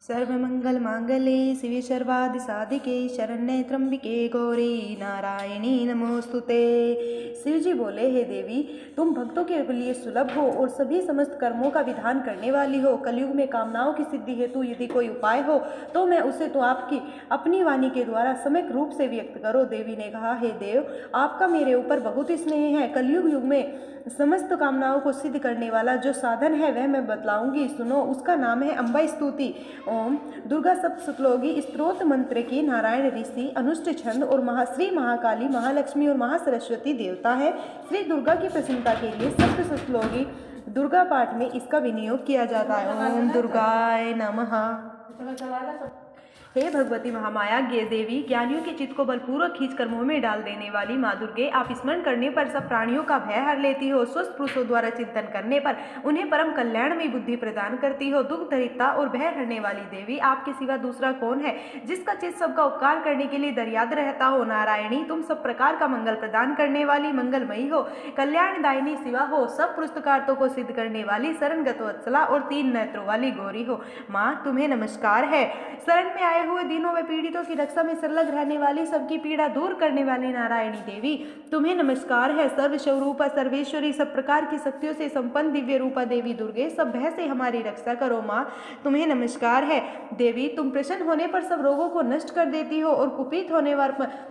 सर्वमंगल मांगल्ये शिवे सर्वादि साधिके शरण्ये त्र्यंबिके गौरी नारायणी नमोस्तुते। शिव जी बोले, हे देवी, तुम भक्तों के लिए सुलभ हो और सभी समस्त कर्मों का विधान करने वाली हो। कलयुग में कामनाओं की सिद्धि हेतु यदि कोई उपाय हो तो मैं उसे तो आपकी अपनी वाणी के द्वारा सम्यक रूप से व्यक्त करो। देवी ने कहा, हे देव, आपका मेरे ऊपर बहुत स्नेह है। कलयुग युग में समस्त कामनाओं को सिद्ध करने वाला जो साधन है वह मैं बतलाऊंगी, सुनो। उसका नाम है अम्बा स्तुति। ओम दुर्गा सप्तश्लोकी स्तोत्र मंत्र की नारायण ऋषि अनुष्ठ छंद और श्री महाकाली, महालक्ष्मी और महासरस्वती देवता है। श्री दुर्गा की प्रसन्नता के लिए सप्तश्लोकी दुर्गा पाठ में इसका विनियोग किया जाता है। ओम दुर्गाय नमः। हे भगवती महामाया देवी, ज्ञानियों के चित्त को बलपूर्वक खींचकर मोह में डाल देने वाली माँ दुर्गे, आप स्मरण करने पर सब प्राणियों का भय हर लेती हो। स्वस्थ पुरुषों द्वारा चिंतन करने पर उन्हें परम कल्याण में बुद्धि प्रदान करती हो। दुख दरिद्रता और भय हरने वाली देवी, आपके सिवा दूसरा कौन है जिसका चित्त सबका उपकार करने के लिए दरियाद रहता हो। नारायणी, तुम सब प्रकार का मंगल प्रदान करने वाली मंगलमयी हो, कल्याणदायिनी शिवा हो, सब पुरुषार्थों को सिद्ध करने वाली शरणगत वत्सला और 3 नेत्रों वाली गौरी हो। माँ, तुम्हें नमस्कार है। शरण में आए हुए दीनों व पीड़ितों की रक्षा में संलग्न रहने वाली, सबकी पीड़ा दूर करने वाली नारायणी देवी, तुम्हें नमस्कार है। सर्वस्वरूपा सर्वेश्वरी, सब प्रकार की शक्तियों से संपन्न दिव्य रूपा देवी दुर्गे, सब भय से हमारी रक्षा करो। माँ, तुम्हें नमस्कार है। देवी, तुम प्रसन्न होने पर सब रोगों को नष्ट कर देती हो और कुपित होने पर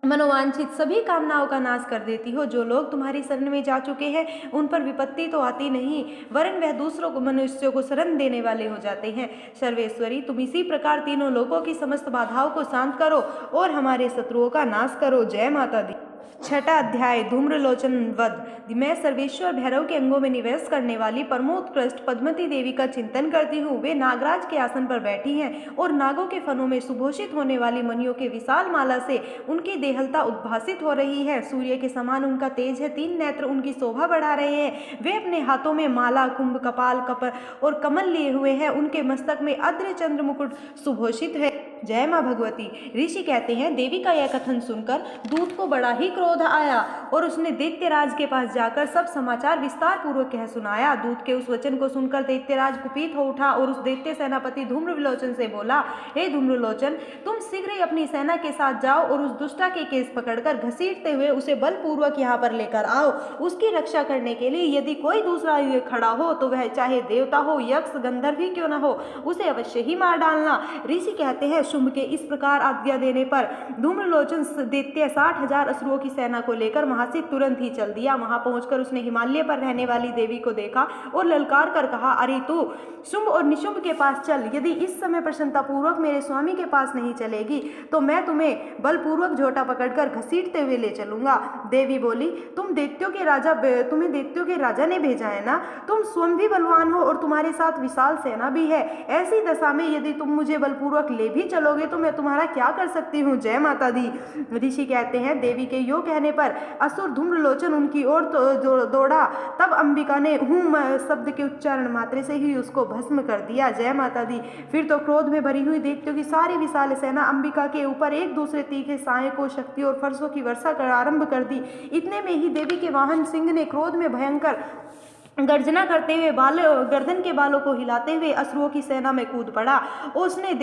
मनोवांछित सभी कामनाओं का नाश कर देती हो। जो लोग तुम्हारी शरण में जा चुके हैं उन पर विपत्ति तो आती नहीं, वरन वह दूसरों को, मनुष्यों को शरण देने वाले हो जाते हैं। सर्वेश्वरी, तुम इसी प्रकार तीनों लोगों की समस्त बाधाओं को शांत करो और हमारे शत्रुओं का नाश करो। जय माता दी। छठा अध्याय, धूम्रलोचन वध। मैं सर्वेश्वर भैरव के अंगों में निवेश करने वाली परमोत्कृष्ट पद्मती देवी का चिंतन करती हूँ। वे नागराज के आसन पर बैठी हैं और नागों के फनों में सुभूषित होने वाली मणियों के विशाल माला से उनकी देहलता उद्भासित हो रही है। सूर्य के समान उनका तेज है, 3 नेत्र उनकी शोभा बढ़ा रहे हैं। वे अपने हाथों में माला, कुंभ, कपाल, कपर और कमल लिए हुए हैं। उनके मस्तक में अद्र चंद्र मुकुट सुभूषित है। जय माँ भगवती। ऋषि कहते हैं, देवी का यह कथन सुनकर दूत को बड़ा ही क्रोध आया और उसने दैत्यराज के पास जाकर सब समाचार विस्तार पूर्वक कह सुनाया। दूत के उस वचन को सुनकर दैत्यराज कुपित हो उठा और उस दैत्य सेनापति धूम्रविलोचन से बोला, हे धूम्रलोचन, तुम शीघ्र ही अपनी सेना के साथ जाओ और उस दुष्टा के केस पकड़कर घसीटते हुए उसे बलपूर्वक यहाँ पर लेकर आओ। उसकी रक्षा करने के लिए यदि कोई दूसरा खड़ा हो तो वह चाहे देवता हो, यक्ष, गंधर्व ही क्यों न हो, उसे अवश्य ही मार डालना। ऋषि कहते हैं, शुंभ के इस प्रकार आज्ञा देने पर धूम्रलोचन दैत्य 60,000 असुरों की सेना को लेकर वहां से तुरंत ही चल दिया। वहां पहुंचकर उसने हिमालय पर रहने वाली देवी को देखा और ललकार कर कहा, अरे तू शुंभ और निशुंभ के पास चल। यदि इस समय प्रसन्नता पूर्वक मेरे स्वामी के पास नहीं चलेगी तो मैं तुम्हें बलपूर्वक झोटा पकड़कर घसीटते हुए ले चलूंगा। देवी बोली, तुम्हें दैत्यों के राजा ने भेजा है ना। तुम स्वयं भी बलवान हो और तुम्हारे साथ विशाल सेना भी है। ऐसी दशा में यदि तुम मुझे बलपूर्वक ले भी चलोगे तो मैं तुम्हारा क्या कर सकती हूँ। जय माता दी। ऋषि कहते हैं, देवी के यो कहने पर असुर धूम्रलोचन उनकी ओर दौड़ा। तब अंबिका ने हुम शब्द के उच्चारण मात्र से ही उसको भस्म कर दिया। जय माता दी। फिर तो क्रोध में भरी हुई दैत्यों की सारी विशाल सेना अंबिका के ऊपर एक दूसरे तीखे सहायकों, शक्ति और फरसों की वर्षा कर आरंभ कर दी। इतने में ही देवी के वाहन सिंह ने क्रोध में भयंकर गर्जना करते हुए गर्दन के बालों को हिलाते हुए असुरों की सेना में कूद पड़ा। उसने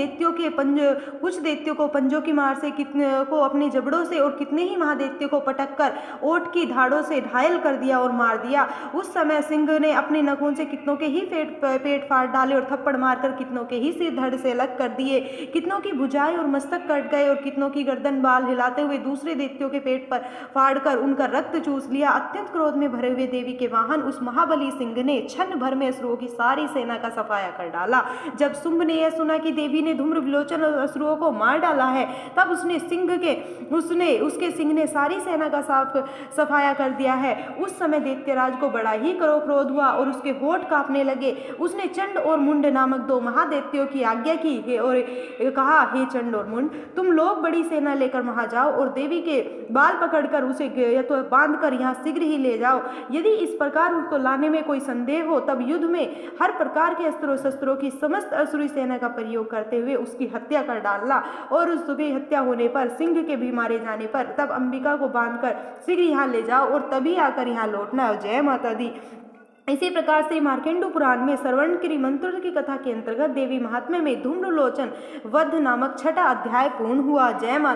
कुछ दैत्यों को पंजों की मार से, कितने को अपने जबड़ों से और कितने ही महादैत्यों को पटक कर ओट की धाड़ों से घायल कर दिया और मार दिया। उस समय सिंह ने अपने नखों से कितनों के ही पेट फाड़ डाले और थप्पड़ मारकर कितनों के ही सिर धड़ से अलग कर दिए। कितनों की भुजाएं और मस्तक कट गए और कितनों की गर्दन बाल हिलाते हुए दूसरे दैत्यों के पेट पर फाड़ कर उनका रक्त चूस लिया। अत्यंत क्रोध में भरे हुए देवी के वाहन उस महाबली सिंह ने क्षण भर में असुरों की सारी सेना का सफाया कर डाला। जब शुंभ ने यह सुना कि देवी ने धूम्रविलोचन और असुरों को मार डाला है, तब उसके सिंह ने सारी सेना का सफाया कर दिया है। उस समय दैत्यराज को बड़ा ही क्रोध हुआ और उसके होठ कांपने लगे। उसने चंड और मुंड नामक 2 महादैत्यों की आज्ञा की और कहा, हे चंड और मुंड, तुम लोग बड़ी सेना लेकर वहां जाओ और देवी के बाल पकड़कर उसे तो बांध कर यहाँ शीघ्र ही ले जाओ। यदि इस प्रकार उसको लाने में कोई संदेह हो तब युद्ध में हर प्रकार के अस्त्रों शस्त्रों की समस्त असुरी सेना का प्रयोग करते हुए उसकी हत्या कर डालना। और उसकी हत्या होने पर, सिंह के भी मारे जाने पर, तब अंबिका को बांधकर शीघ्र यहाँ ले जाओ और तभी आकर यहाँ लौटना। जय माता दी। इसी प्रकार से मार्कंडेय पुराण में श्रवणगिरि मंत्र की कथा के अंतर्गत देवी महात्म्य में धूम्रलोचन वध नामक छठा अध्याय पूर्ण हुआ। जय माता।